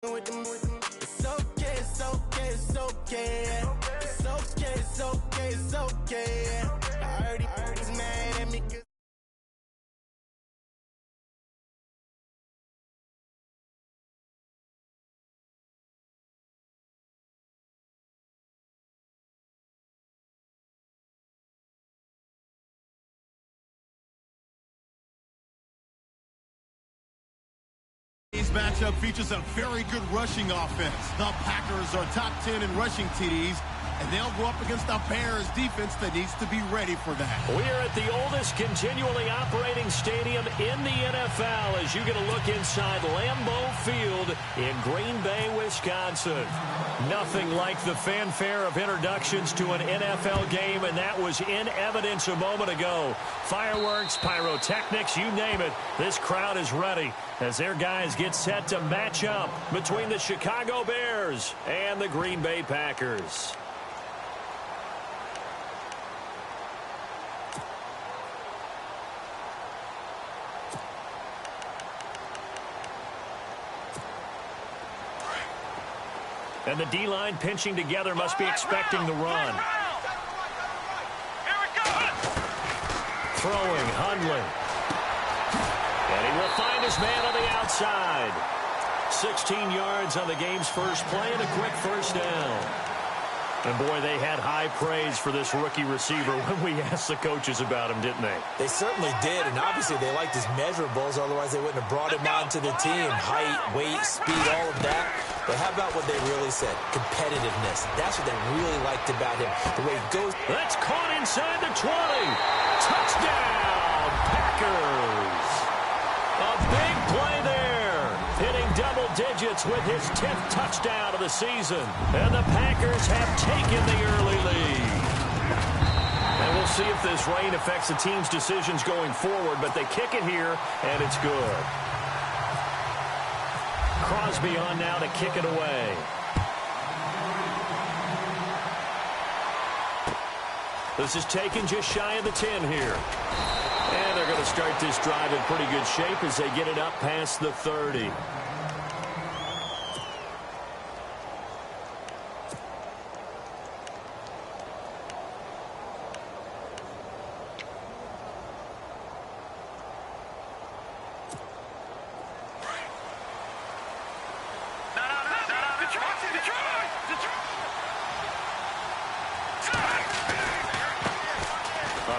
It's okay, it's okay, it's okay. It's okay, it's okay, it's okay. I heard he's mad at me. Today's matchup features a very good rushing offense. The Packers are top 10 in rushing TDs, and they'll go up against the Bears defense that needs to be ready for that. We're at the oldest continually operating stadium in the NFL as you get a look inside Lambeau Field in Green Bay, Wisconsin. Nothing like the fanfare of introductions to an NFL game, and that was in evidence a moment ago. Fireworks, pyrotechnics, you name it. This crowd is ready as their guys get set to match up between the Chicago Bears and the Green Bay Packers. And the D-line pinching together must be expecting the run. Throwing, Hundley. And he will find his man on the outside. 16 yards on the game's first play and a quick first down. And, boy, they had high praise for this rookie receiver when we asked the coaches about him, didn't they? They certainly did, and obviously they liked his measurables. Otherwise, they wouldn't have brought him onto the team. Height, weight, speed, all of that. But how about what they really said? Competitiveness. That's what they really liked about him. The way he goes. That's caught inside the 20. Touchdown, Packers. A big play there. Hitting double digits with his 10th touchdown of the season. And the Packers have taken the early lead. And we'll see if this rain affects the team's decisions going forward, but they kick it here, and it's good. Crosby on now to kick it away. This is taken just shy of the 10 here. And they're going to start this drive in pretty good shape as they get it up past the 30.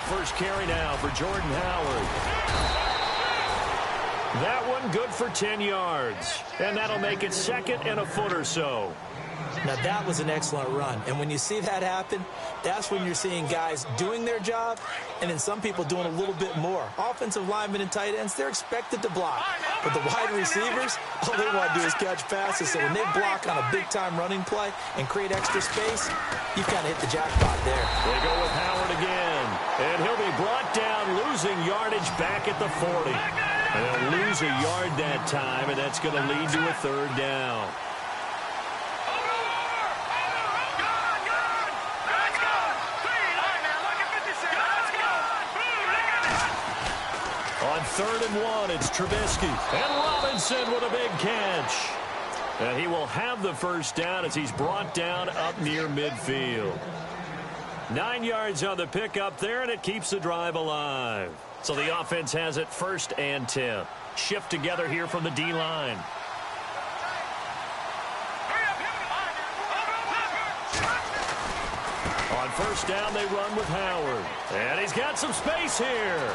First carry now for Jordan Howard. That one good for 10 yards. And that'll make it second and a foot or so. Now, that was an excellent run. And when you see that happen, that's when you're seeing guys doing their job and then some people doing a little bit more. Offensive linemen and tight ends, they're expected to block. But the wide receivers, all they want to do is catch passes. So when they block on a big-time running play and create extra space, you kind of hit the jackpot there. They go with Howard again. And he'll be brought down, losing yardage back at the 40. And they'll lose a yard that time, and that's going to lead to a third down. On 3rd and 1, it's Trubisky. And Robinson with a big catch. And he will have the first down as he's brought down up near midfield. 9 yards on the pickup there, and it keeps the drive alive. So the offense has it 1st and 10. Shift together here from the D-line. On 1st down, they run with Howard. And he's got some space here.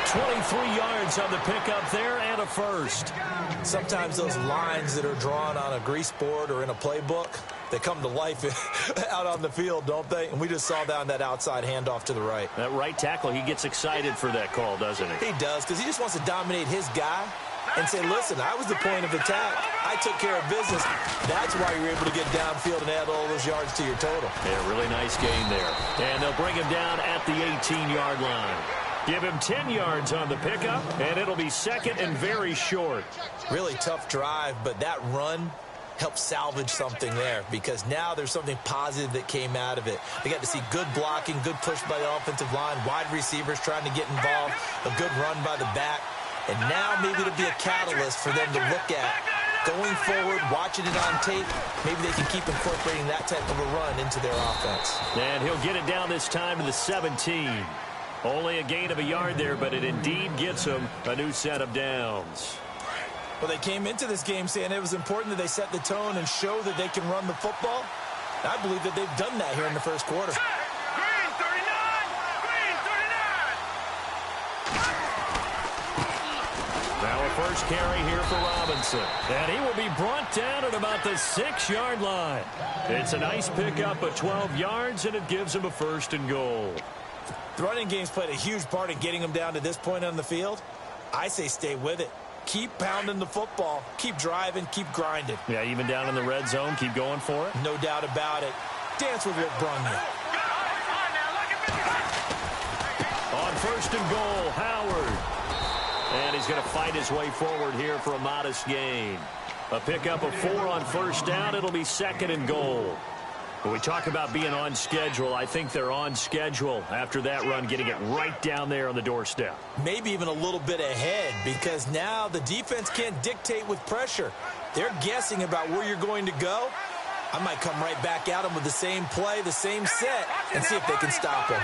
23 yards on the pickup there and a first. Sometimes those lines that are drawn on a grease board or in a playbook, they come to life out on the field, don't they? And we just saw down that outside handoff to the right. That right tackle, he gets excited for that call, doesn't he? He does, because he just wants to dominate his guy and say, listen, I was the point of attack. I took care of business. That's why you're able to get downfield and add all those yards to your total. Yeah, really nice gain there. And they'll bring him down at the 18-yard line. Give him 10 yards on the pickup, and it'll be second and very short. Really tough drive, but that run helped salvage something there because now there's something positive that came out of it. They got to see good blocking, good push by the offensive line, wide receivers trying to get involved, a good run by the back, and now maybe it'll be a catalyst for them to look at going forward, watching it on tape, maybe they can keep incorporating that type of a run into their offense. And he'll get it down this time to the 17. Only a gain of a yard there, but it indeed gets them a new set of downs. Well, they came into this game saying it was important that they set the tone and show that they can run the football. I believe that they've done that here in the first quarter. Green 39! Green 39! Now a first carry here for Robinson. And he will be brought down at about the 6-yard line. It's a nice pickup of 12 yards, and it gives him a 1st and goal. The running game's played a huge part in getting them down to this point on the field. I say stay with it. Keep pounding the football. Keep driving. Keep grinding. Yeah, even down in the red zone, keep going for it. No doubt about it. Dance with what brung you. On 1st and goal, Howard. And he's going to fight his way forward here for a modest gain. A pickup of 4 on 1st down. It'll be 2nd and goal. When we talk about being on schedule, I think they're on schedule after that run, getting it right down there on the doorstep. Maybe even a little bit ahead, because now the defense can't dictate with pressure. They're guessing about where you're going to go. I might come right back at them with the same play, the same set, and see if they can stop them.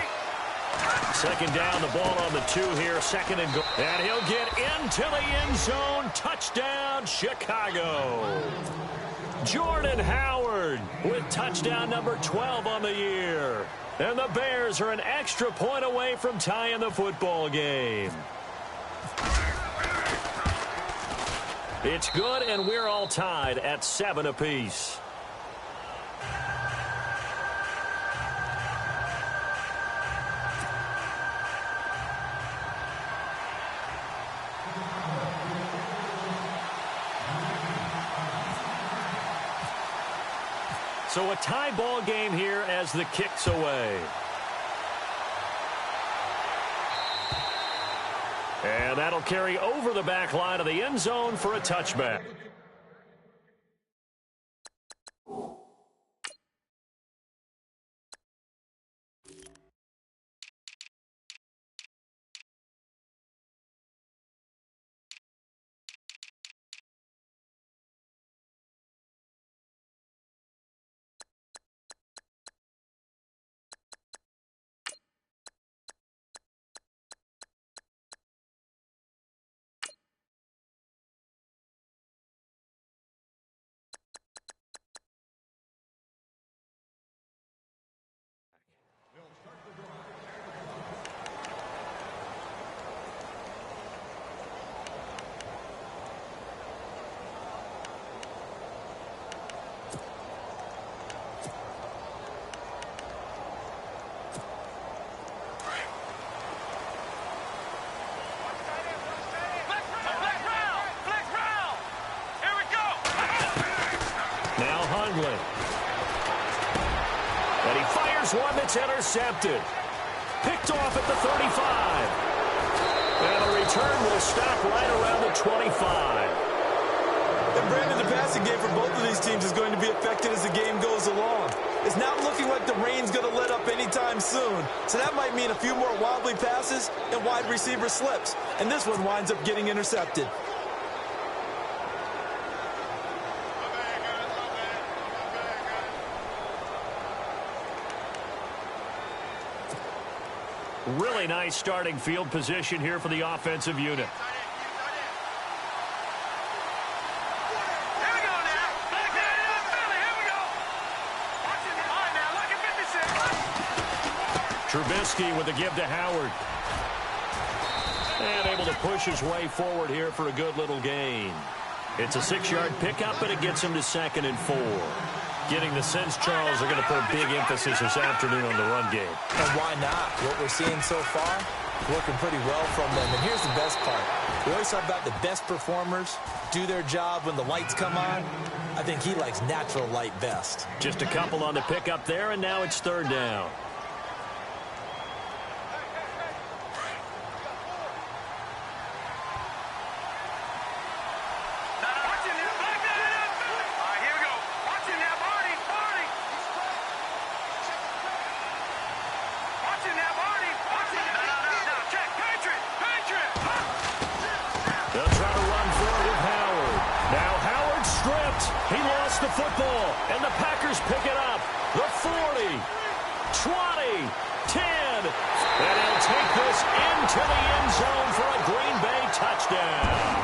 2nd down, the ball on the 2 here, 2nd and goal. And he'll get into the end zone. Touchdown, Chicago. Jordan Howard with touchdown number 12 on the year. And the Bears are an extra point away from tying the football game. It's good, and we're all tied at 7 apiece. So a tie ball game here as the kick's away. And that'll carry over the back line of the end zone for a touchback. And he fires one that's intercepted. Picked off at the 35. And the return will stop right around the 25. And Brandon, the passing game for both of these teams is going to be affected as the game goes along. It's not looking like the rain's going to let up anytime soon. So that might mean a few more wobbly passes and wide receiver slips. And this one winds up getting intercepted. Really nice starting field position here for the offensive unit. Trubisky with a give to Howard. And able to push his way forward here for a good little gain. It's a 6-yard pickup, but it gets him to 2nd and 4. Getting the sense, Charles, are going to put a big emphasis this afternoon on the run game. And why not? What we're seeing so far, working pretty well from them. And here's the best part. We always talk about the best performers do their job when the lights come on. I think he likes natural light best. Just a couple on the pickup there, and now it's 3rd down. stripped. He lost the football, and the Packers pick it up. The 40, 20, 10, and he'll take this into the end zone for a Green Bay touchdown.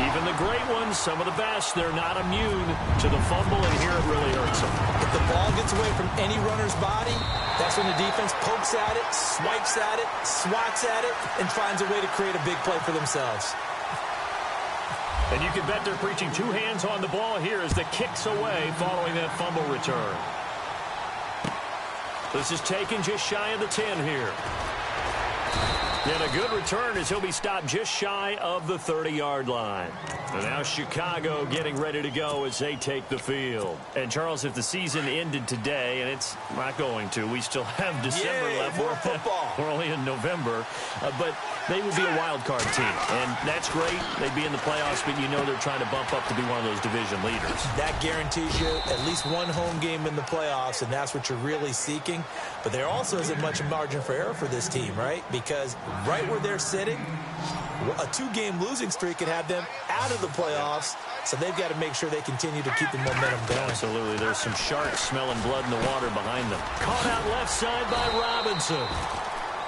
Even the great ones, some of the best, they're not immune to the fumble, and here it really hurts them. If the ball gets away from any runner's body, that's when the defense pokes at it, swipes at it, swats at it, and finds a way to create a big play for themselves. And you can bet they're preaching two hands on the ball here as the kick's away following that fumble return. This is taken just shy of the 10 here. And a good return as he'll be stopped just shy of the 30-yard line. And now Chicago getting ready to go as they take the field. And, Charles, if the season ended today, and it's not going to, we still have December left. More football. We're only in November. But they would be a wild card team. And that's great. They'd be in the playoffs, but you know they're trying to bump up to be one of those division leaders. That guarantees you at least one home game in the playoffs, and that's what you're really seeking. But there also isn't much margin for error for this team, right? Because right where they're sitting, a two-game losing streak could have them out of the playoffs, so they've got to make sure they continue to keep the momentum going. Absolutely. There's some sharks smelling blood in the water behind them. Caught out left side by Robinson.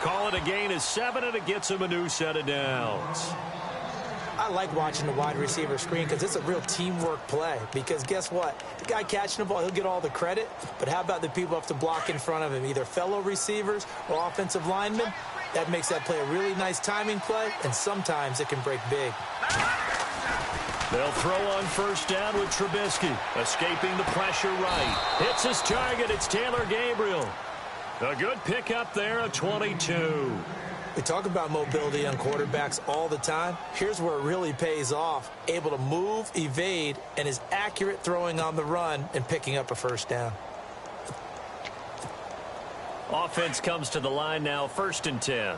Call it a gain of 7, and it gets him a new set of downs. I like watching the wide receiver screen because it's a real teamwork play. Because guess what? The guy catching the ball, he'll get all the credit. But how about the people who have to block in front of him, either fellow receivers or offensive linemen? That makes that play a really nice timing play, and sometimes it can break big. They'll throw on first down with Trubisky. Escaping the pressure right. Hits his target. It's Taylor Gabriel. A good pickup there of 22. We talk about mobility on quarterbacks all the time. Here's where it really pays off. Able to move, evade, and is accurate throwing on the run and picking up a first down. Offense comes to the line now, 1st and 10.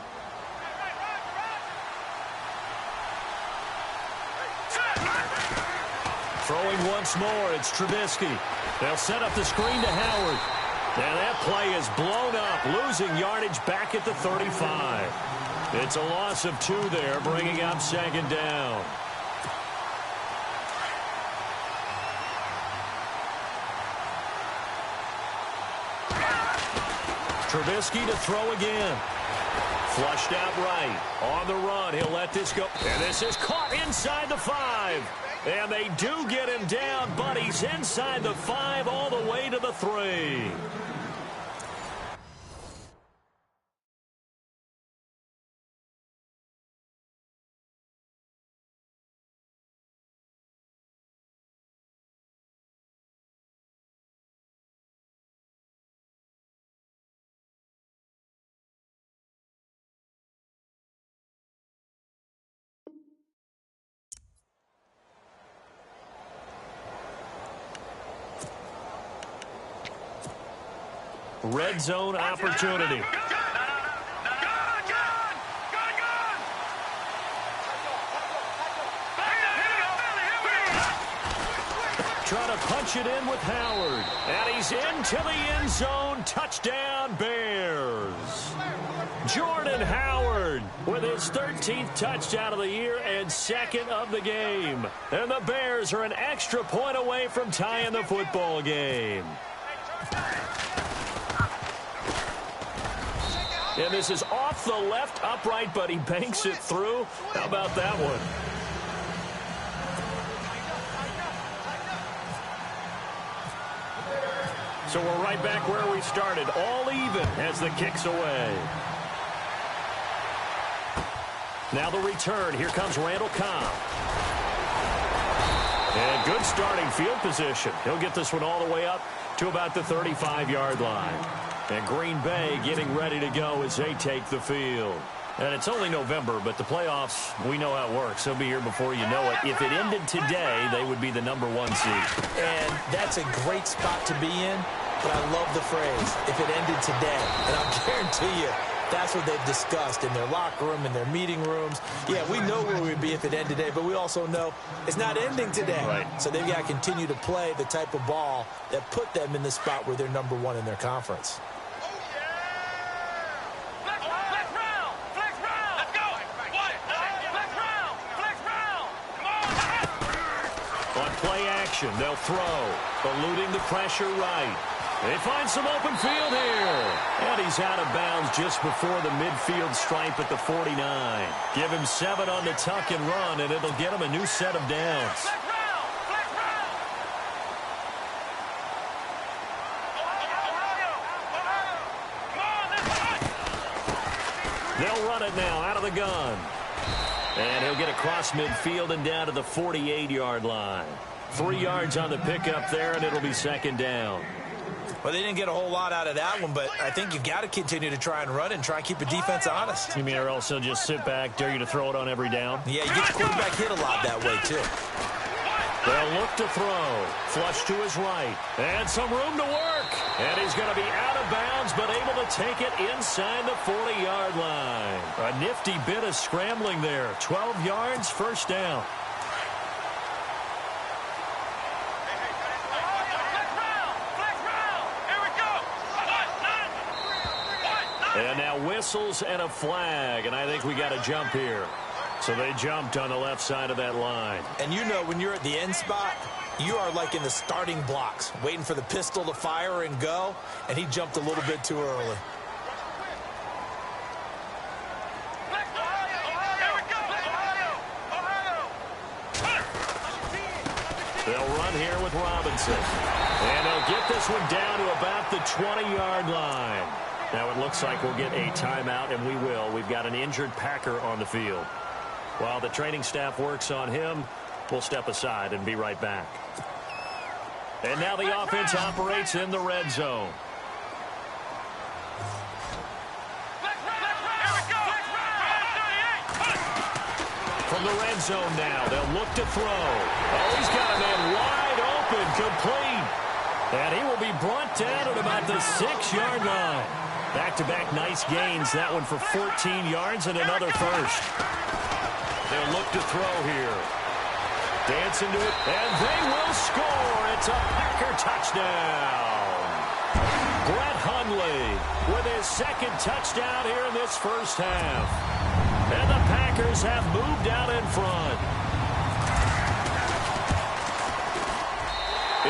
Throwing once more, it's Trubisky. They'll set up the screen to Howard. And that play is blown up, losing yardage back at the 35. It's a loss of 2 there, bringing up 2nd down. Trubisky to throw again. Flushed out right. On the run, he'll let this go. And this is caught inside the 5. And they do get him down, but he's inside the 5 all the way to the 3. Red zone opportunity. Trying to punch it in with Howard. And he's into the end zone. Touchdown, Bears. Jordan Howard with his 13th touchdown of the year and 2nd of the game. And the Bears are an extra point away from tying the football game. And this is off the left upright, but he banks it through. How about that one? So we're right back where we started. All even as the kick's away. Now the return. Here comes Randall Cobb. And good starting field position. He'll get this one all the way up to about the 35-yard line. And Green Bay getting ready to go as they take the field. And it's only November, but the playoffs, we know how it works. They'll be here before you know it. If it ended today, they would be the #1 seed. And that's a great spot to be in, but I love the phrase, if it ended today. And I'll guarantee you, that's what they've discussed in their locker room, in their meeting rooms. Yeah, we know where we'd be if it ended today, but we also know it's not ending today. Right. So they've got to continue to play the type of ball that put them in the spot where they're #1 in their conference. On play action, they'll throw. Eluding the pressure right. They find some open field here. And he's out of bounds just before the midfield stripe at the 49. Give him 7 on the tuck and run, and it'll get him a new set of downs. They'll run it now out of the gun. And he'll get across midfield and down to the 48-yard line. 3 yards on the pickup there, and it'll be second down. Well, they didn't get a whole lot out of that one, but I think you've got to continue to try and run and try and keep the defense honest. You mean or else they'll just sit back, dare you to throw it on every down? Yeah, you get the quarterback hit a lot that way, too. They'll look to throw. Flush to his right. And some room to work. And he's going to be out of bounds, but able to take it inside the 40-yard line. A nifty bit of scrambling there. 12 yards, first down. And now whistles and a flag, and I think we got a jump here. So they jumped on the left side of that line. And you know when you're at the end spot, you are like in the starting blocks, waiting for the pistol to fire and go, and he jumped a little bit too early. They'll run here with Robinson. And they'll get this one down to about the 20-yard line. Now it looks like we'll get a timeout, and we will. We've got an injured Packer on the field. While the training staff works on him, we'll step aside and be right back. And now the offense operates in the red zone. From the red zone now, they'll look to throw. Oh, he's got a man wide open, complete. And he will be brought down at about the 6-yard line. Back-to-back nice gains. That one for 14 yards and another first. They'll look to throw here. Dance into it, and they will score. It's a Packer touchdown. Brett Hundley with his second touchdown here in this first half. And the Packers have moved out in front.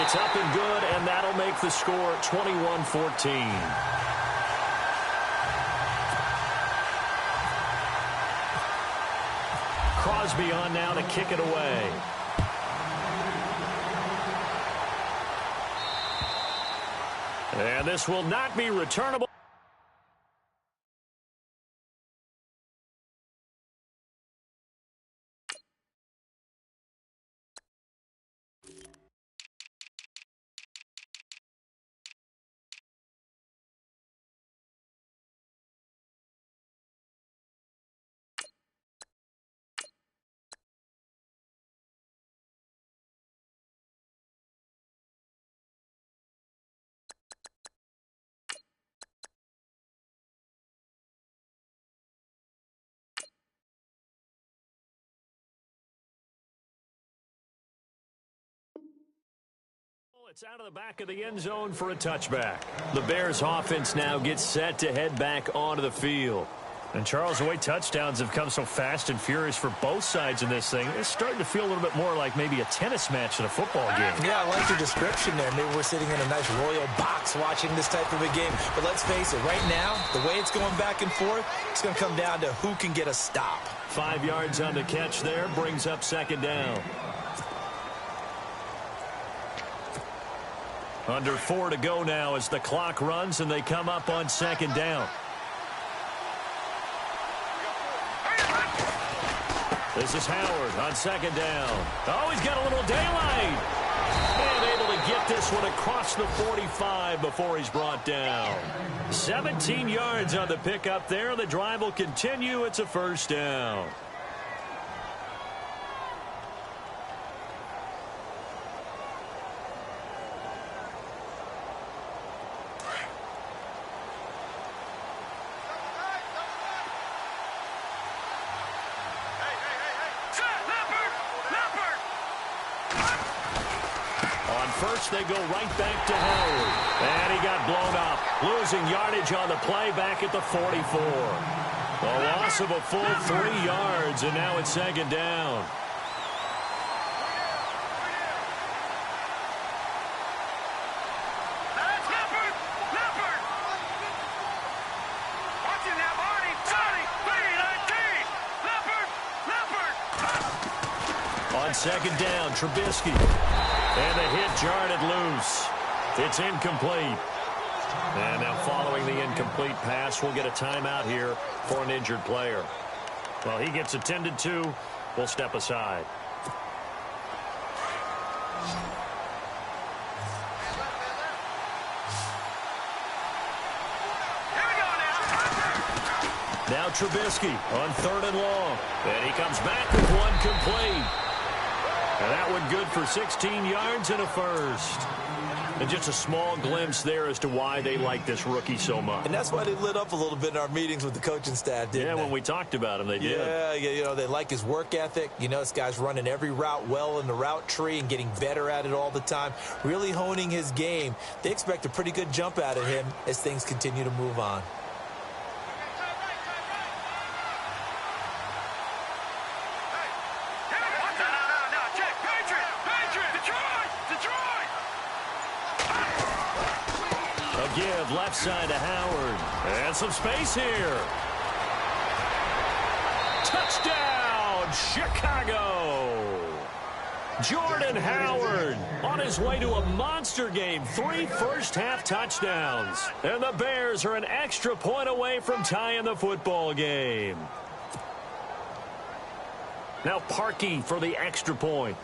It's up and good, and that'll make the score 21-14. Crosby on now to kick it away. And this will not be returnable. It's out of the back of the end zone for a touchback. The Bears offense now gets set to head back onto the field. And Charles, the way touchdowns have come so fast and furious for both sides in this thing, it's starting to feel a little bit more like maybe a tennis match than a football game. Yeah, I like your description there. Maybe we're sitting in a nice royal box watching this type of a game. But let's face it, right now, the way it's going back and forth, it's going to come down to who can get a stop. 5 yards on the catch there, brings up second down. Under 4 to go now as the clock runs and they come up on second down. This is Howard on second down. Oh, he's got a little daylight. And able to get this one across the 45 before he's brought down. 17 yards on the pickup there. The drive will continue. It's a first down. First, they go right back to Howard. And he got blown up. Losing yardage on the play back at the 44. A loss of a full 3 yards, and now it's second down. On second down, Trubisky. And the hit jarred loose. It's incomplete. And now following the incomplete pass, we'll get a timeout here for an injured player. Well, he gets attended to. We'll step aside. Now Trubisky on 3rd and long. And he comes back with one complete. And that one good for 16 yards and a first. And just a small glimpse there as to why they like this rookie so much. And that's why they lit up a little bit in our meetings with the coaching staff, didn't they? Yeah, when we talked about him, they did. Yeah, you know, they like his work ethic. You know, this guy's running every route well in the route tree and getting better at it all the time, really honing his game. They expect a pretty good jump out of him as things continue to move on. Give left side to Howard. And some space here. Touchdown, Chicago. Jordan Howard on his way to a monster game. 3 first-half touchdowns. And the Bears are an extra point away from tying the football game. Now Parkey for the extra point.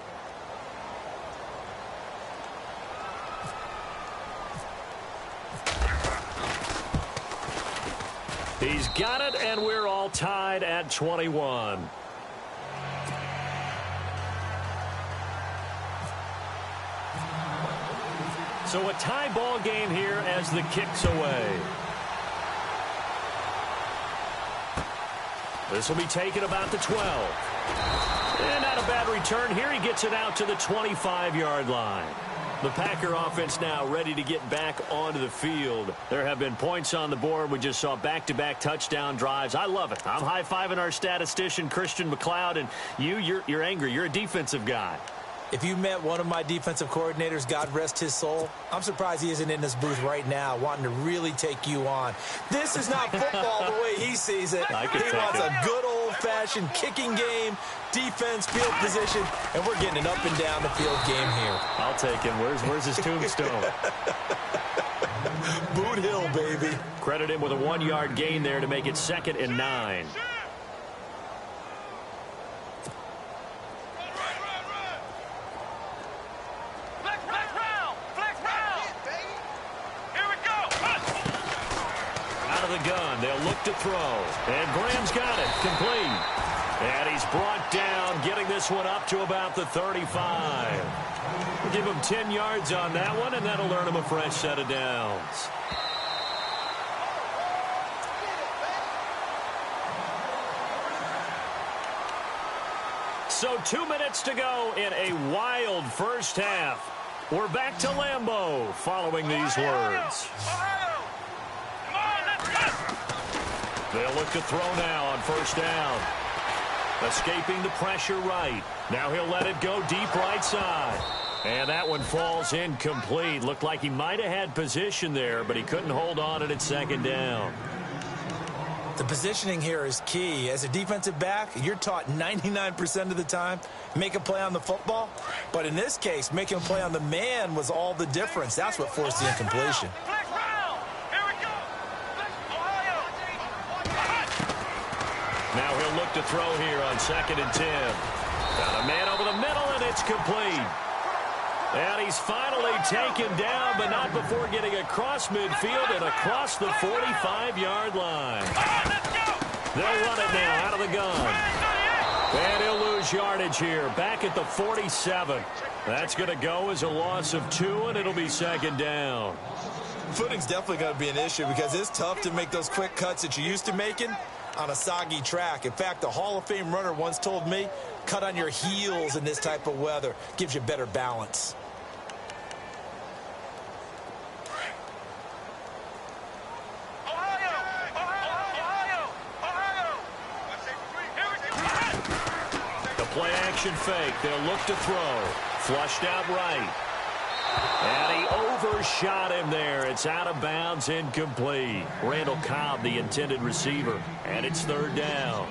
He's got it, and we're all tied at 21. So a tie ball game here as the kick's away. This will be taken about the 12. And not a bad return here. He gets it out to the 25-yard line. The Packer offense now ready to get back onto the field. There have been points on the board. We just saw back-to-back touchdown drives. I love it. I'm high-fiving our statistician, Christian McLeod, and you're angry. You're a defensive guy. If you met one of my defensive coordinators, God rest his soul, I'm surprised he isn't in this booth right now wanting to really take you on. This is not football the way he sees it. He wants a good old-fashioned kicking game, defense, field position, and we're getting an up and down the field game here. I'll take him. Where's his tombstone? Boot Hill, baby. Credit him with a 1-yard gain there to make it 2nd and 9. Gun. They'll look to throw. And Graham's got it. Complete. And he's brought down, getting this one up to about the 35. We'll give him 10 yards on that one, and that'll earn him a fresh set of downs. So 2 minutes to go in a wild first half. We're back to Lambeau following these words. They'll look to throw now on first down. Escaping the pressure right. Now he'll let it go deep right side. And that one falls incomplete. Looked like he might have had position there, but he couldn't hold on it at 2nd down. The positioning here is key. As a defensive back, you're taught 99% of the time, make a play on the football. But in this case, making a play on the man was all the difference. That's what forced the incompletion. Now he'll look to throw here on 2nd and 10. Got a man over the middle, and it's complete. And he's finally taken down, but not before getting across midfield and across the 45-yard line. They'll run it now out of the gun. And he'll lose yardage here, back at the 47. That's going to go as a loss of 2, and it'll be 2nd down. Footing's definitely going to be an issue because it's tough to make those quick cuts that you're used to making on a soggy track. In fact, a Hall of Fame runner once told me, cut on your heels in this type of weather. Gives you better balance. The play action fake. They'll look to throw. Flushed out right. And he overshot him there. It's out of bounds, incomplete. Randall Cobb, the intended receiver. And it's 3rd down.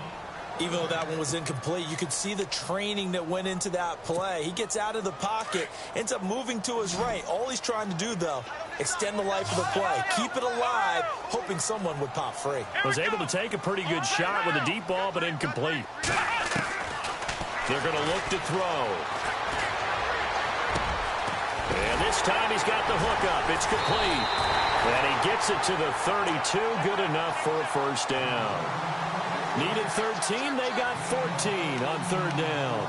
Even though that one was incomplete, you could see the training that went into that play. He gets out of the pocket, ends up moving to his right. All he's trying to do, though, extend the life of the play, keep it alive, hoping someone would pop free. Was able to take a pretty good shot with a deep ball, but incomplete. They're going to look to throw. And this time he's got the hookup. It's complete. And he gets it to the 32. Good enough for a first down. Needed 13. They got 14 on third down.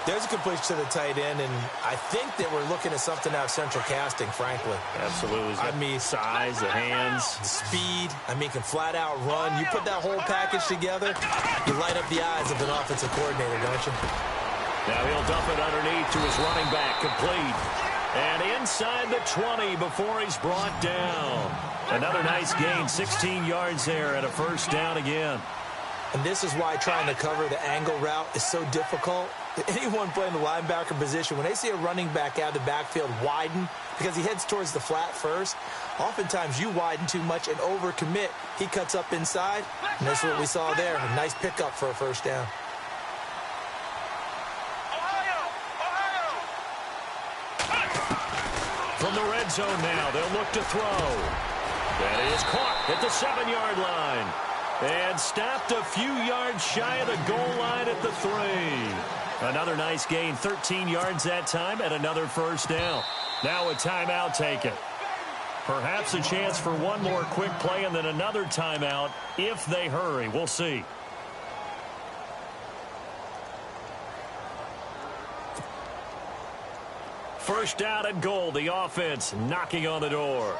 There's a completion to the tight end, and I think that we're looking at something out of central casting, frankly. Absolutely. I mean, size, the hands. Speed. I mean, can flat out run. You put that whole package together, you light up the eyes of an offensive coordinator, don't you? Now he'll dump it underneath to his running back, complete. And inside the 20 before he's brought down. Another nice gain, 16 yards there and a first down again. And this is why trying to cover the angle route is so difficult. Anyone playing the linebacker position, when they see a running back out of the backfield widen because he heads towards the flat first, oftentimes you widen too much and overcommit. He cuts up inside, and that's what we saw there. A nice pickup for a first down. From the red zone now, they'll look to throw. That is caught at the 7-yard line. And stopped a few yards shy of the goal line at the 3. Another nice gain, 13 yards that time, and another first down. Now a timeout taken. Perhaps a chance for one more quick play and then another timeout if they hurry. We'll see. First down and goal, the offense knocking on the door.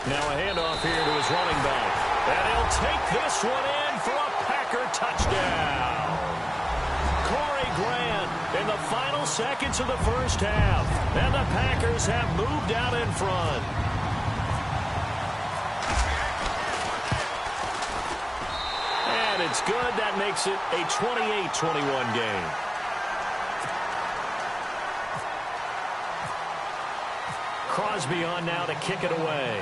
Now a handoff here to his running back. And he'll take this one in for a Packer touchdown. Corey Grant in the final seconds of the first half. And the Packers have moved out in front. And it's good. That makes it a 28-21 game. Crosby on now to kick it away.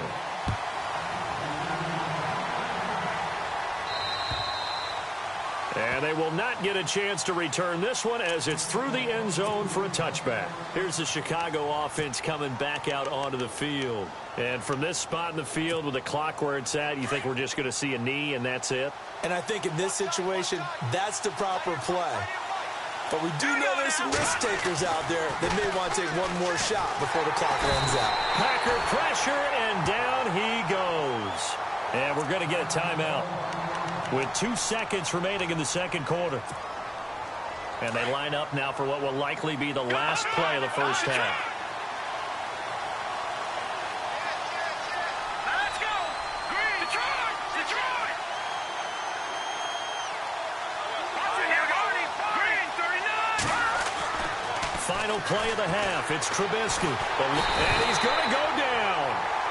And they will not get a chance to return this one as it's through the end zone for a touchback. Here's the Chicago offense coming back out onto the field. And from this spot in the field with the clock where it's at, you think we're just going to see a knee and that's it? And I think in this situation, that's the proper play. But we do know there's some risk takers out there that may want to take one more shot before the clock runs out. Packer pressure, and down he goes. And we're going to get a timeout with 2 seconds remaining in the second quarter. And they line up now for what will likely be the last play of the first half. Let's go! Green! Detroit! Detroit! Green, 39! Final play of the half. It's Trubisky. And he's going to go down.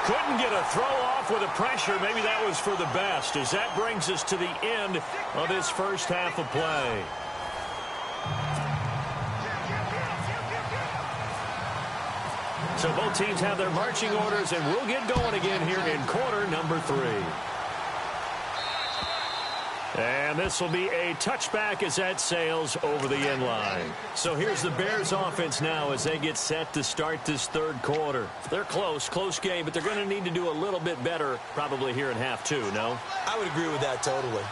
Couldn't get a throw off with the pressure. Maybe that was for the best, as that brings us to the end of this first half of play. So both teams have their marching orders, and we'll get going again here in quarter number 3. And this will be a touchback as that sails over the end line. So here's the Bears offense now as they get set to start this third quarter. They're close game, but they're going to need to do a little bit better probably here in half 2, no? I would agree with that totally.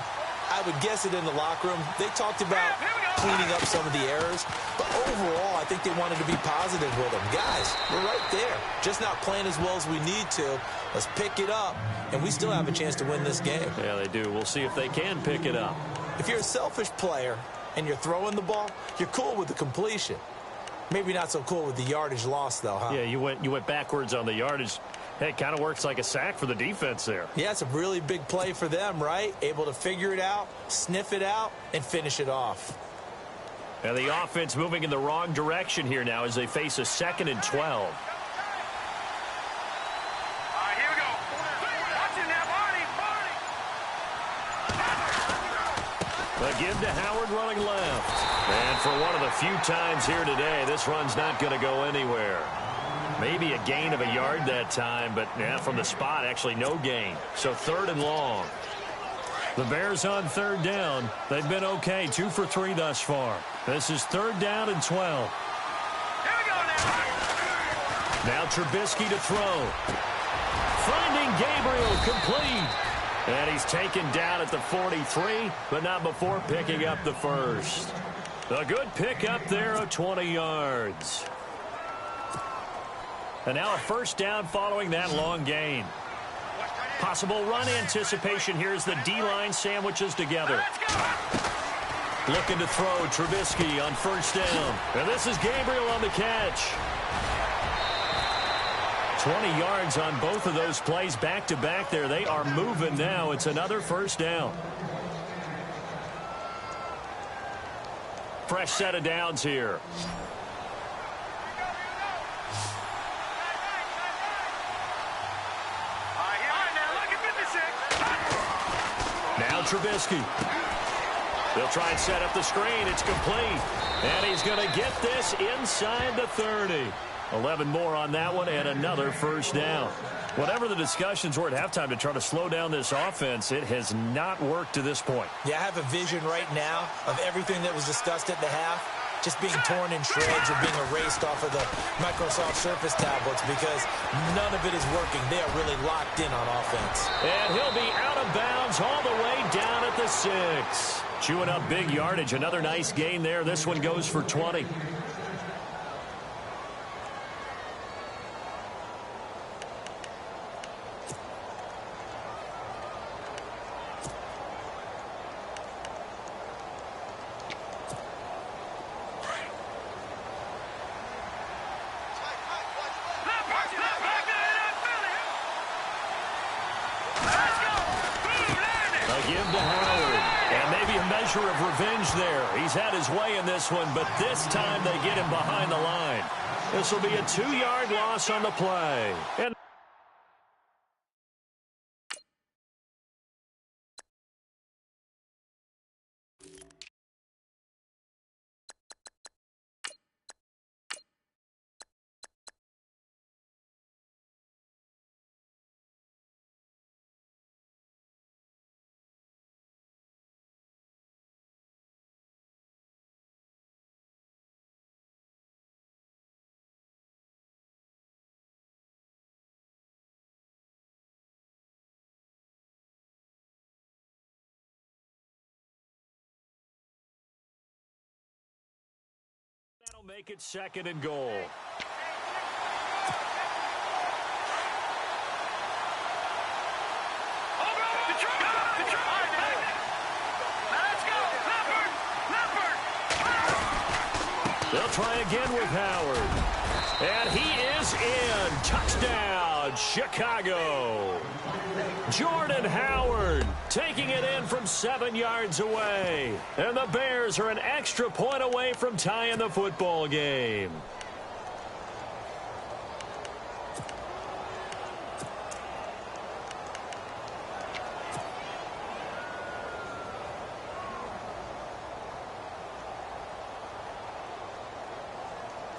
I would guess it in the locker room. They talked about cleaning up some of the errors, but overall, I think they wanted to be positive with them. Guys, we're right there. Just not playing as well as we need to. Let's pick it up, and we still have a chance to win this game. Yeah, they do. We'll see if they can pick it up. If you're a selfish player and you're throwing the ball, you're cool with the completion. Maybe not so cool with the yardage loss, though, huh? Yeah, you went backwards on the yardage. Hey, it kind of works like a sack for the defense there. Yeah, it's a really big play for them, right? Able to figure it out, sniff it out, and finish it off. And the offense moving in the wrong direction here now as they face a 2nd and 12. Here we go. Watching that, Barney. The give to Howard running left. And for one of the few times here today, this run's not going to go anywhere. Maybe a gain of a yard that time, but yeah, from the spot, actually no gain. So 3rd and long. The Bears on 3rd down. They've been okay, 2 for 3 thus far. This is 3rd down and 12. Here we go Now Trubisky to throw. Finding Gabriel complete. And he's taken down at the 43, but not before picking up the first. A good pickup there of 20 yards. And now a first down following that long gain. Possible run anticipation here as the D-line sandwiches together. Looking to throw Trubisky on first down. And this is Gabriel on the catch. 20 yards on both of those plays back-to-back there. They are moving now. It's another first down. Fresh set of downs here. Now Trubisky. They'll try and set up the screen. It's complete. And he's going to get this inside the 30. 11 more on that one and another first down. Whatever the discussions were at halftime to try to slow down this offense, it has not worked to this point. Yeah, I have a vision right now of everything that was discussed at the half just being torn in shreds or being erased off of the Microsoft Surface tablets because none of it is working. They are really locked in on offense. And he'll be out of bounds all the way down at the 6. Chewing up big yardage. Another nice gain there. This one goes for 20. Of revenge there. He's had his way in this one, but this time they get him behind the line. This will be a 2-yard loss on the play. And that'll make it 2nd and goal. They'll try again with Howard. And he is in. Touchdown, Chicago. Jordan Howard taking it in from 7 yards away. And the Bears are an extra point away from tying the football game.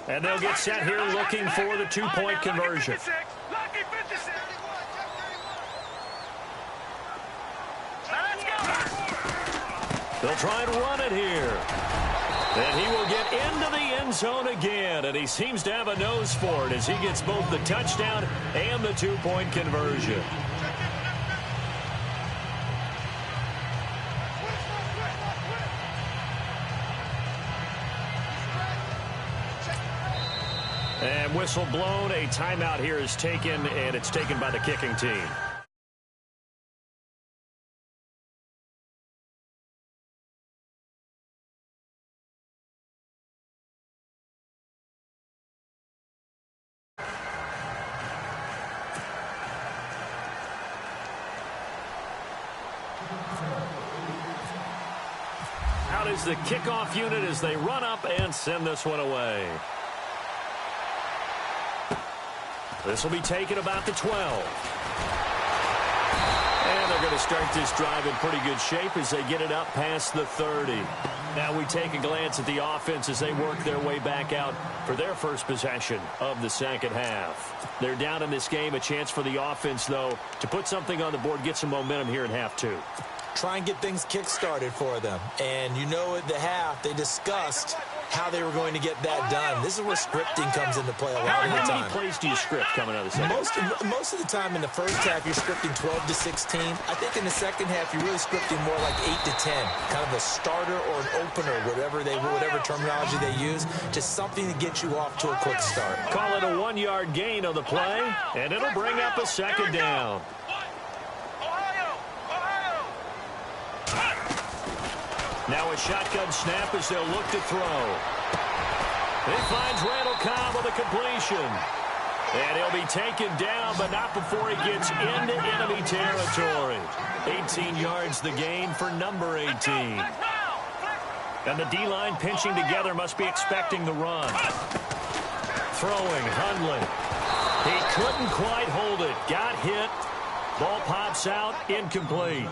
And they'll get set here looking for the 2-point conversion. They'll try and run it here. And he will get into the end zone again. And he seems to have a nose for it as he gets both the touchdown and the 2-point conversion. And whistle blown. A timeout here is taken, and it's taken by the kicking team. Out is the kickoff unit as they run up and send this one away. This will be taken about the 12. And they're going to start this drive in pretty good shape as they get it up past the 30. Now we take a glance at the offense as they work their way back out for their first possession of the second half. They're down in this game. A chance for the offense, though, to put something on the board, get some momentum here in half two. Try and get things kick-started for them. And you know at the half, they discussed how they were going to get that done. This is where scripting comes into play a lot of the time. How many plays do you script coming out of the second? Most of the time in the first half, you're scripting 12 to 16. I think in the second half, you're really scripting more like 8 to 10. Kind of a starter or an opener, whatever terminology they use. Just something to get you off to a quick start. Call it a 1-yard gain on the play, and it'll bring up a second down. Now a shotgun snap as they'll look to throw. It finds Randall Cobb with a completion. And he'll be taken down, but not before he gets into enemy territory. 18 yards the gain for number 18. And the D-line pinching together must be expecting the run. Throwing, Hundley. He couldn't quite hold it. Got hit. Ball pops out, incomplete.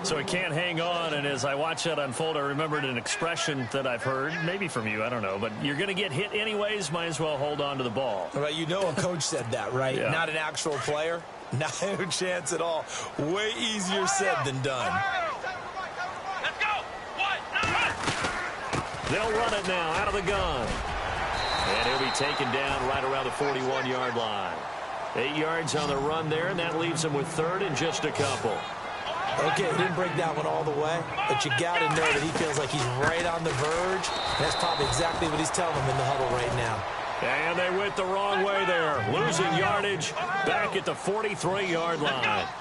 So he can't hang on, and as I watch that unfold, I remembered an expression that I've heard, maybe from you, I don't know, but you're going to get hit anyways, might as well hold on to the ball. Well, you know a coach said that, right? Yeah. Not an actual player. Not a chance at all. Way easier said than done. Let's go. They'll run it now out of the gun. And he'll be taken down right around the 41-yard line. 8 yards on the run there, and that leaves him with third and just a couple. Okay, he didn't break that one all the way, but you got to know that he feels like he's right on the verge. And that's probably exactly what he's telling him in the huddle right now. And they went the wrong way there. Losing yardage back at the 43-yard line.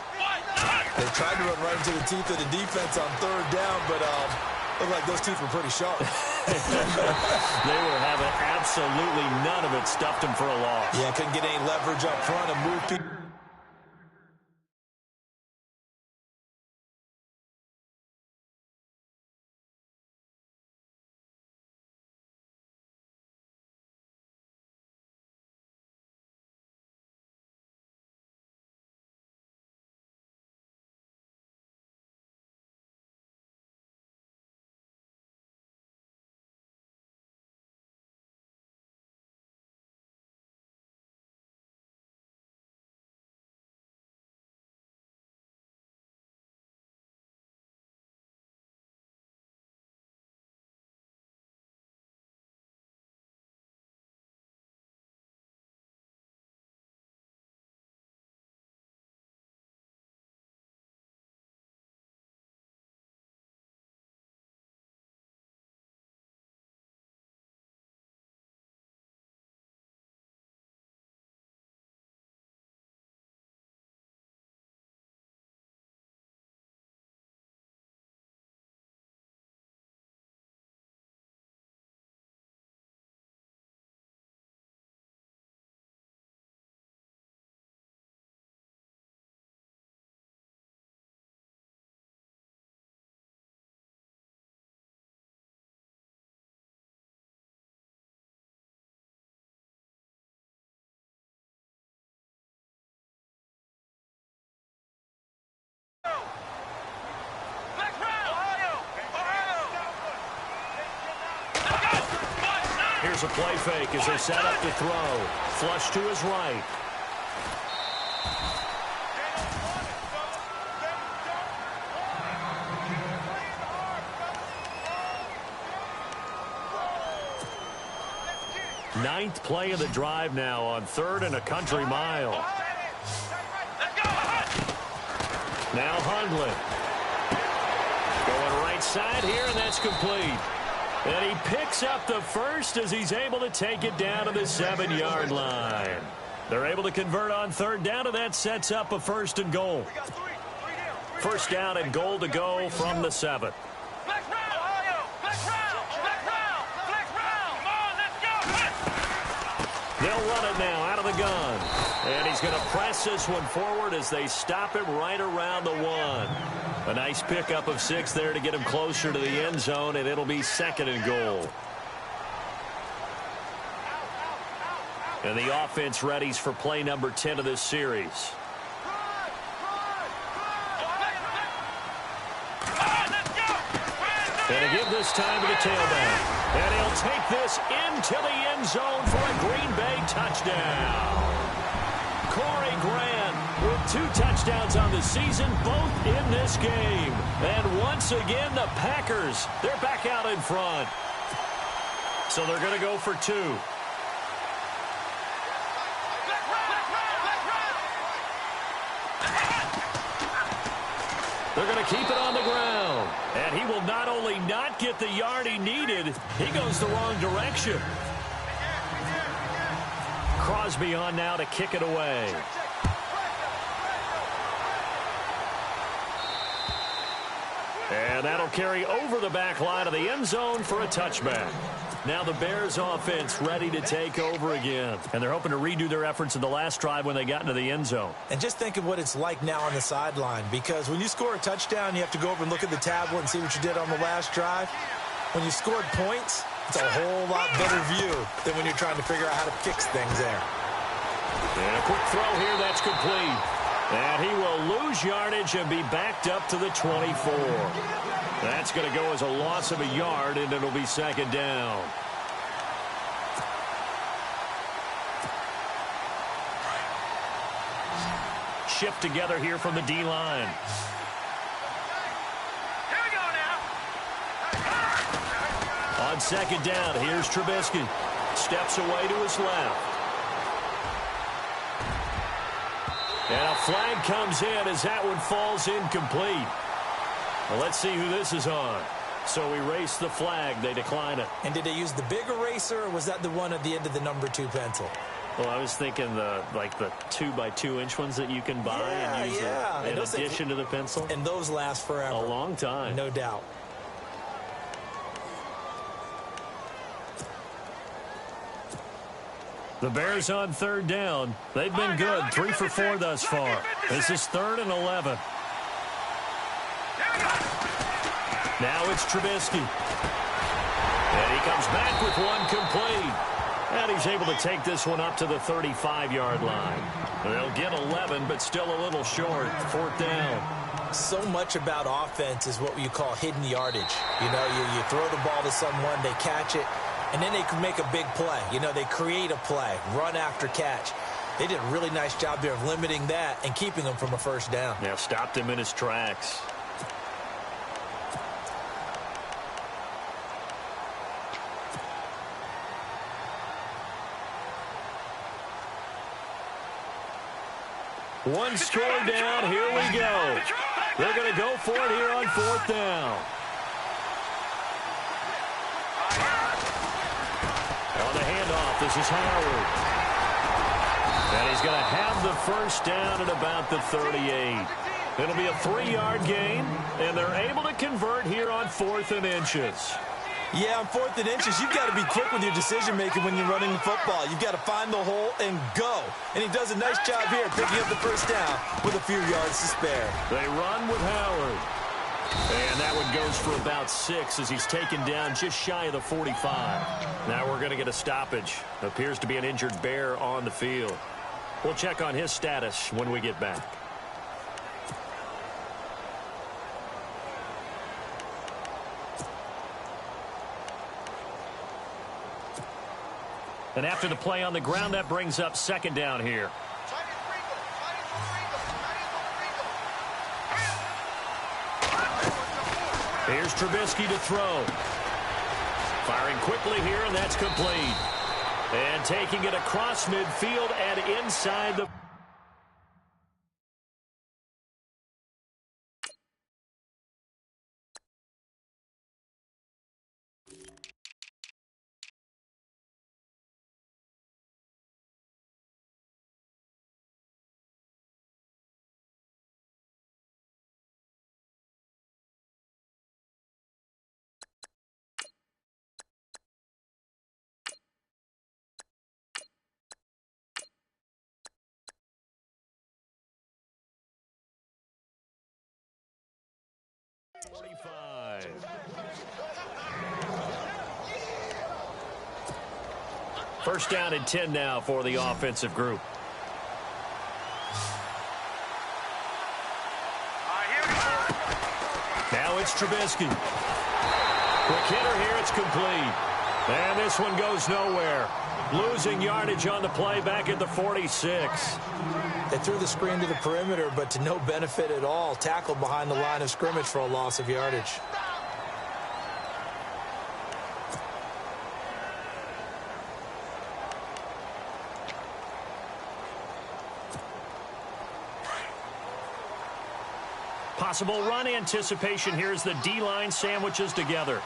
They tried to run right into the teeth of the defense on third down, but looked like those teeth were pretty sharp. They were having absolutely none of it. Stuffed him for a loss. Yeah, couldn't get any leverage up front and move people. Here's a play fake as they set up to throw. Flush to his right. Ninth play of the drive now on third and a country mile. Now Hundley. Going right side here, and that's complete. And he picks up the first as he's able to take it down to the 7-yard line. They're able to convert on third down, and that sets up a first and goal. First down and goal to go from the 7. They'll run it now out of the gun. And he's going to press this one forward as they stop him right around the 1. A nice pickup of 6 there to get him closer to the end zone, and it'll be second and goal. And the offense readies for play number 10 of this series. And to give this time to the tailback. And he'll take this into the end zone for a Green Bay touchdown. Corey Grant with 2 touchdowns on the season, both in this game. And once again, the Packers, they're back out in front. So they're going to go for 2. They're going to keep it on the ground. And he will not only not get the yard he needed, he goes the wrong direction. Crosby on now to kick it away. And that'll carry over the back line of the end zone for a touchback. Now the Bears offense ready to take over again. And they're hoping to redo their efforts in the last drive when they got into the end zone. And just think of what it's like now on the sideline, because when you score a touchdown, you have to go over and look at the tablet and see what you did on the last drive. When you scored points, it's a whole lot better view than when you're trying to figure out how to fix things there. And a quick throw here, that's complete. And he will lose yardage and be backed up to the 24. That's going to go as a loss of a yard, and it'll be second down. Shift together here from the D-line. Here we go now. On second down, here's Trubisky. Steps away to his left. And a flag comes in as that one falls incomplete. Well, let's see who this is on. So erase the flag. They decline it. And did they use the big eraser, or was that the one at the end of the number 2 pencil? Well, I was thinking the 2x2-inch ones that you can buy and use in addition to the pencil. And those last forever. A long time. No doubt. The Bears on third down. They've been good. 3 for 4 thus far. This is 3rd and 11. Now it's Trubisky. And he comes back with one complete. And he's able to take this one up to the 35-yard line. They'll get 11, but still a little short. 4th down. So much about offense is what you call hidden yardage. You know, you throw the ball to someone, they catch it, and then they can make a big play. You know, they create a play, run after catch. They did a really nice job there of limiting that and keeping him from a first down. Yeah, stopped him in his tracks. One score down. Here we go. They're going to go for it here on 4th down. On the handoff, this is Howard. And he's going to have the first down at about the 38. It'll be a 3-yard gain, and they're able to convert here on 4th and inches. Yeah, on 4th and inches, you've got to be quick with your decision-making when you're running the football. You've got to find the hole and go. And he does a nice job here picking up the first down with a few yards to spare. They run with Howard. And that one goes for about 6 as he's taken down just shy of the 45. Now we're going to get a stoppage. Appears to be an injured Bear on the field. We'll check on his status when we get back. And after the play on the ground, that brings up second down here. Here's Trubisky to throw. Firing quickly here, and that's complete. And taking it across midfield and inside the... First down and 10 now for the offensive group. Now it's Trubisky. Quick hitter here, it's complete. And this one goes nowhere. Losing yardage on the play back at the 46. They threw the screen to the perimeter, but to no benefit at all. Tackled behind the line of scrimmage for a loss of yardage. Possible run anticipation here as the D-line sandwiches together.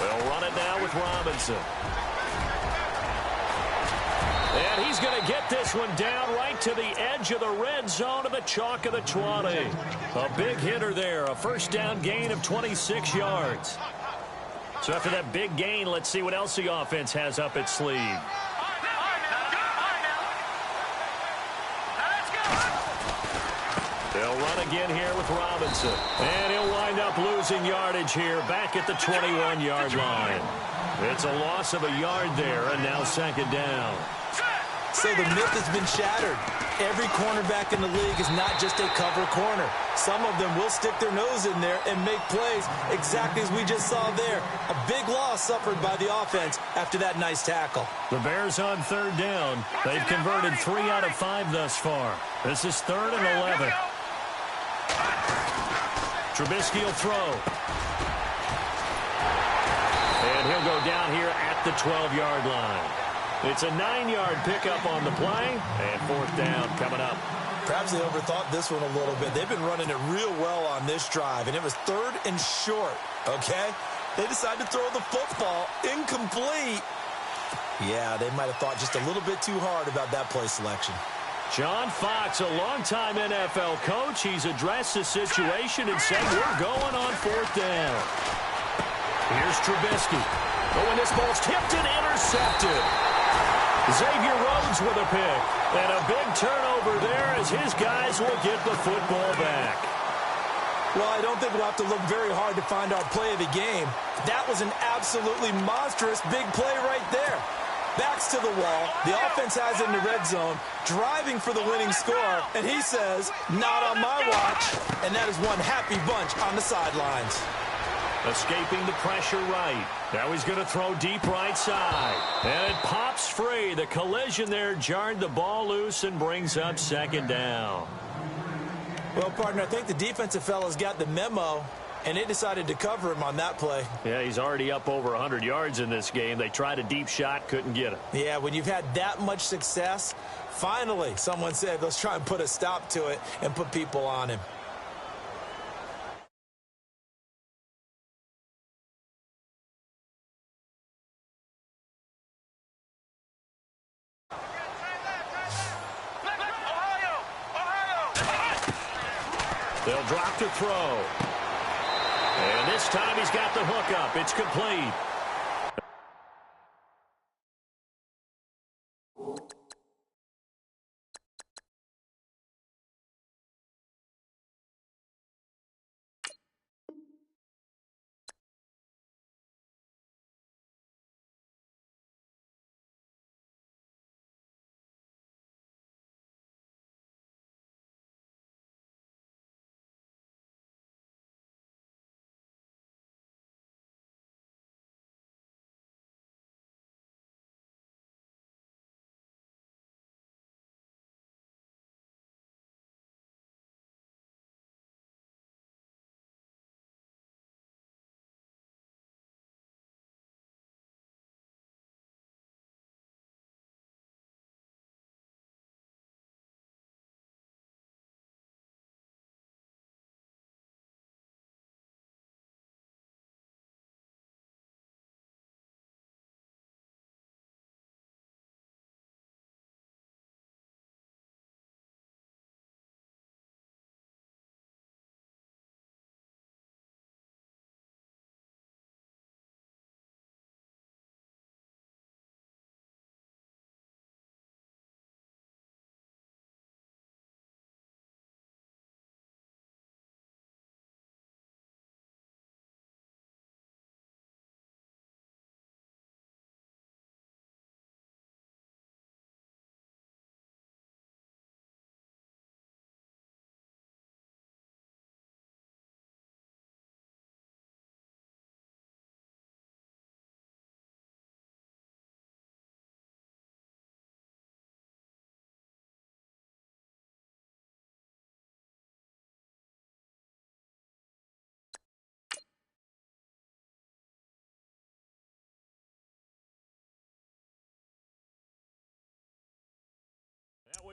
They'll run it now with Robinson. And he's going to get this one down right to the edge of the red zone of the chalk of the 20. A big hitter there, a first down gain of 26 yards. So after that big gain, let's see what else the offense has up its sleeve. They'll run again here with Robinson. And he'll wind up losing yardage here back at the 21-yard line. It's a loss of a yard there, and now second down. So the myth has been shattered. Every cornerback in the league is not just a cover corner. Some of them will stick their nose in there and make plays exactly as we just saw there. A big loss suffered by the offense after that nice tackle. The Bears on third down. They've converted 3 out of 5 thus far. This is 3rd and 11. Trubisky will throw. And he'll go down here at the 12-yard line. It's a 9-yard pickup on the play, and 4th down coming up. Perhaps they overthought this one a little bit. They've been running it real well on this drive, and it was 3rd and short, okay? They decided to throw the football incomplete. Yeah, they might have thought just a little bit too hard about that play selection. John Fox, a longtime NFL coach. He's addressed the situation and said, we're going on 4th down. Here's Trubisky. Oh, and this ball's tipped and intercepted. Xavier Rhodes with a pick. And a big turnover there as his guys will get the football back. Well, I don't think we'll have to look very hard to find our play of the game. That was an absolutely monstrous big play right there. Backs to the wall. The offense has it in the red zone, driving for the winning score. And he says, not on my watch. And that is one happy bunch on the sidelines. Escaping the pressure right. Now he's going to throw deep right side. And it pops free. The collision there jarred the ball loose and brings up second down. Well, partner, I think the defensive fellas got the memo, and they decided to cover him on that play. Yeah, he's already up over 100 yards in this game. They tried a deep shot, couldn't get it. Yeah, when you've had that much success, finally someone said, let's try and put a stop to it and put people on him. They'll drop to throw. And this time he's got the hook up. It's complete.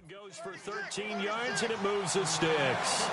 one goes for 13 yards, and it moves the sticks.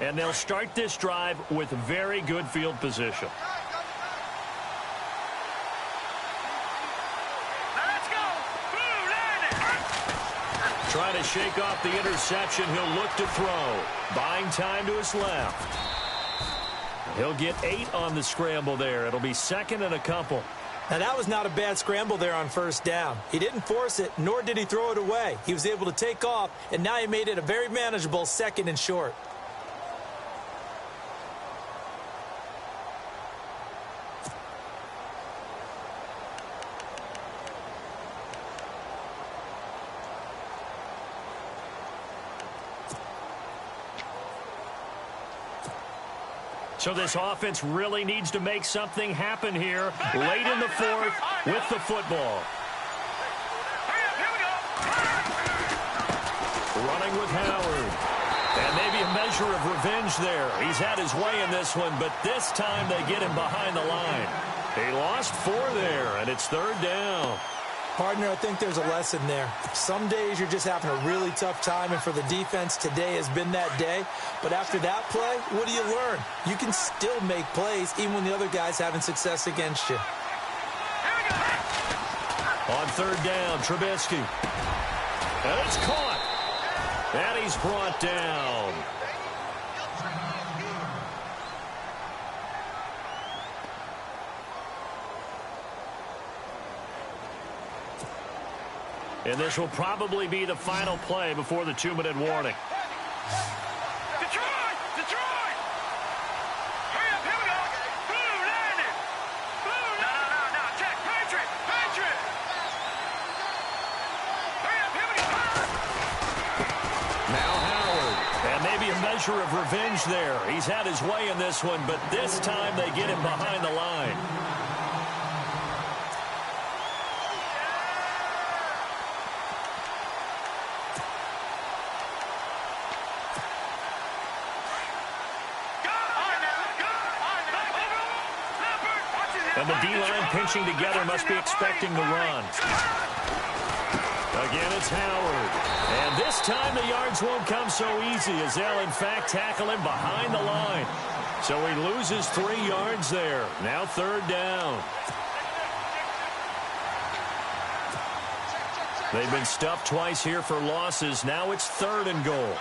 And they'll start this drive with very good field position. Let's go. Blue landing. Trying to shake off the interception. He'll look to throw. Buying time to his left. He'll get 8 on the scramble there. It'll be second and a couple. Now, that was not a bad scramble there on first down. He didn't force it, nor did he throw it away. He was able to take off, and now he made it a very manageable second and short. So this offense really needs to make something happen here late in the fourth with the football. Here we go. Running with Howard. And maybe a measure of revenge there. He's had his way in this one, but this time they get him behind the line. He lost 4 there, and it's third down. Partner, I think there's a lesson there. Some days you're just having a really tough time, and for the defense, today has been that day. But after that play, what do you learn? You can still make plays even when the other guy's having success against you. On third down, Trubisky. And it's caught. And he's brought down. And this will probably be the final play before the 2-minute warning. Detroit! Detroit! Hurry up, here we go. Blue landing. Blue landing. No. Check. Patriot. Patriot. Hurry up, here we go. Now Howard. And maybe a measure of revenge there. He's had his way in this one, but this time they get him behind the line. And the D-line pinching together must be expecting the run. Again, it's Howard. And this time the yards won't come so easy as they'll, in fact, tackle him behind the line. So he loses 3 yards there. Now third down. They've been stuffed twice here for losses. Now it's third and goal.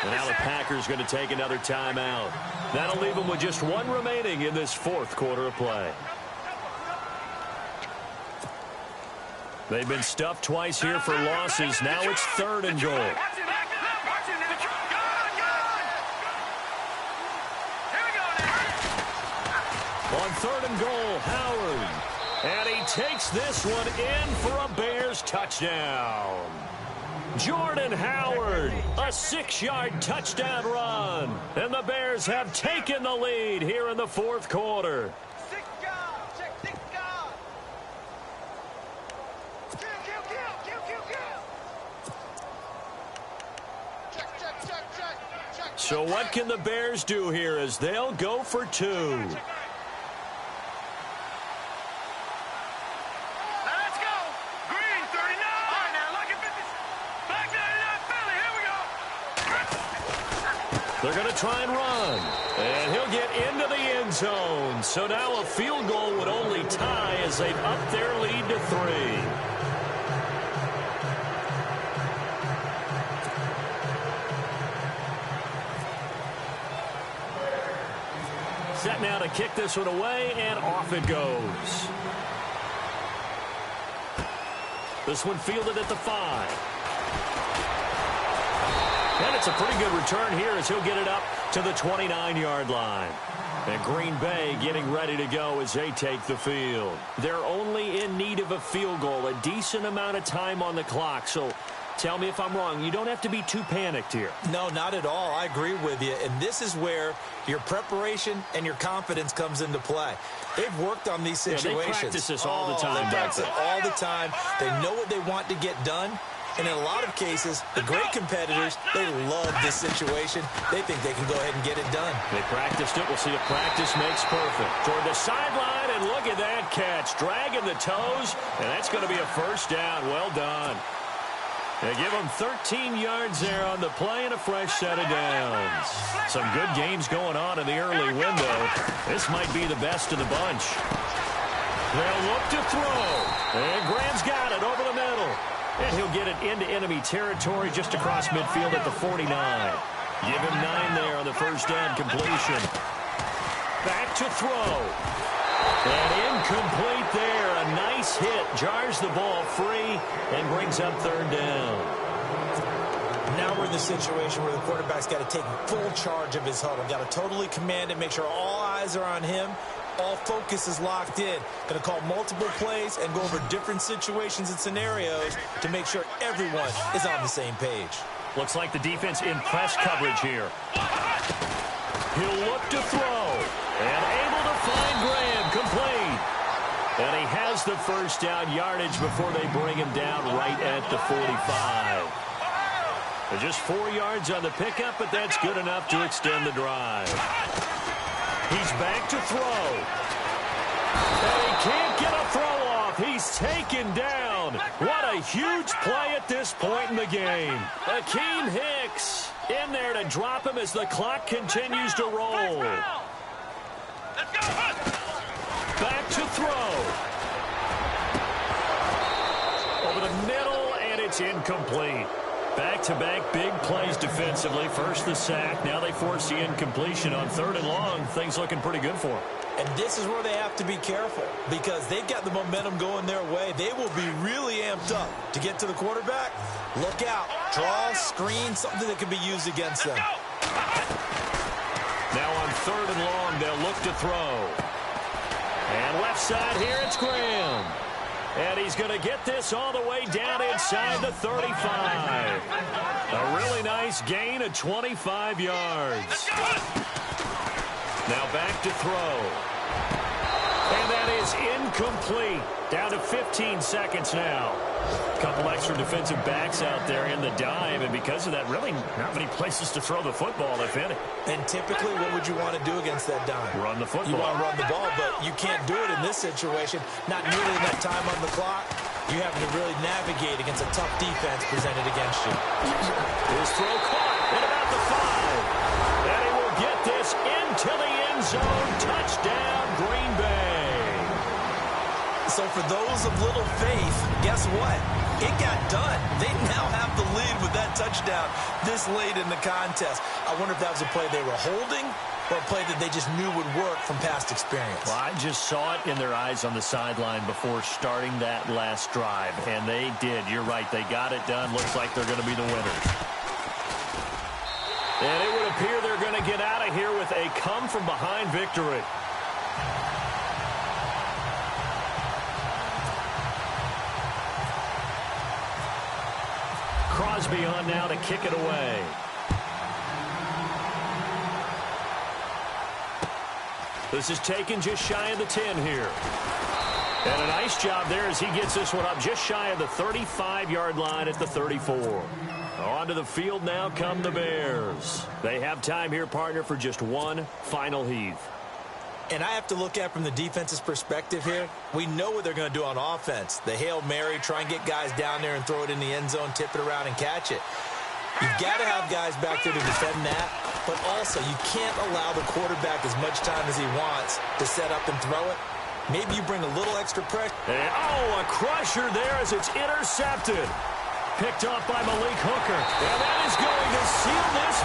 And now the Packers going to take another timeout. That'll leave them with just 1 remaining in this fourth quarter of play. They've been stuffed twice here for losses. Now it's third and goal. On third and goal, Howard. And he takes this one in for a Bears touchdown. Jordan Howard, a 6-yard touchdown run. And the Bears have taken the lead here in the fourth quarter. So what can the Bears do here as they'll go for 2? They're going to try and run. And he'll get into the end zone. So now a field goal would only tie as they've upped their lead to 3. Set now to kick this one away, and off it goes. This one fielded at the 5. And it's a pretty good return here as he'll get it up to the 29-yard line. And Green Bay getting ready to go as they take the field. They're only in need of a field goal, a decent amount of time on the clock. So tell me if I'm wrong. You don't have to be too panicked here. No, not at all. I agree with you. And this is where your preparation and your confidence comes into play. They've worked on these situations. Yeah, they practice this all the time. They practice it all the time. They know what they want to get done. And in a lot of cases, the great competitors, they love this situation. They think they can go ahead and get it done. They practiced it. We'll see if practice makes perfect. Toward the sideline, and look at that catch. Dragging the toes, and that's going to be a first down. Well done. They give him 13 yards there on the play and a fresh set of downs. Some good games going on in the early window. This might be the best of the bunch. They'll look to throw. And Graham's got it over the middle. And he'll get it into enemy territory just across midfield at the 49. Give him 9 there on the first down completion. Back to throw. And incomplete there. A nice hit. Jars the ball free and brings up third down. Now we're in the situation where the quarterback's got to take full charge of his huddle. Got to totally command it, make sure all eyes are on him. All focus is locked in. Going to call multiple plays and go over different situations and scenarios to make sure everyone is on the same page. Looks like the defense in press coverage here. He'll look to throw. And able to find Graham. Complete. And he has the first down yardage before they bring him down right at the 45. Just 4 yards on the pickup, but that's good enough to extend the drive. He's back to throw. And he can't get a throw off. He's taken down. What a huge play at this point in the game. Akeem Hicks in there to drop him as the clock continues to roll. Back to throw. Over the middle, and it's incomplete. Back-to-back big plays defensively. First the sack. Now they force the incompletion on 3rd and long. Things looking pretty good for them. And this is where they have to be careful because they've got the momentum going their way. They will be really amped up to get to the quarterback. Look out. Draw, screen, something that can be used against them. Now on 3rd and long, they'll look to throw. And left side here, it's Graham. And he's going to get this all the way down inside the 35. A really nice gain of 25 yards. Now back to throw. And that is incomplete. Down to 15 seconds now. A couple extra defensive backs out there in the dime, and because of that, really not many places to throw the football, if any. And typically, what would you want to do against that dime? Run the football. You want to run the ball, but you can't do it in this situation. Not nearly enough time on the clock. You have to really navigate against a tough defense presented against you. His throw caught at about the 5. And he will get this into the end zone. Touchdown, Green Bay. So for those of little faith, guess what? It got done. They now have the lead with that touchdown this late in the contest. I wonder if that was a play they were holding or a play that they just knew would work from past experience. Well, I just saw it in their eyes on the sideline before starting that last drive, and they did. You're right. They got it done. Looks like they're going to be the winners. And it would appear they're going to get out of here with a come-from-behind victory. Crosby on now to kick it away. This is taken just shy of the 10 here. And a nice job there as he gets this one up just shy of the 35-yard line at the 34. Onto the field now come the Bears. They have time here, partner, for just one final heave. And I have to look at from the defense's perspective here. We know what they're going to do on offense. The Hail Mary, try and get guys down there and throw it in the end zone, tip it around and catch it. You've got to have guys back there to defend that, but also you can't allow the quarterback as much time as he wants to set up and throw it. Maybe you bring a little extra pressure. And, a crusher there as it's intercepted. Picked off by Malik Hooker. And that is going to seal this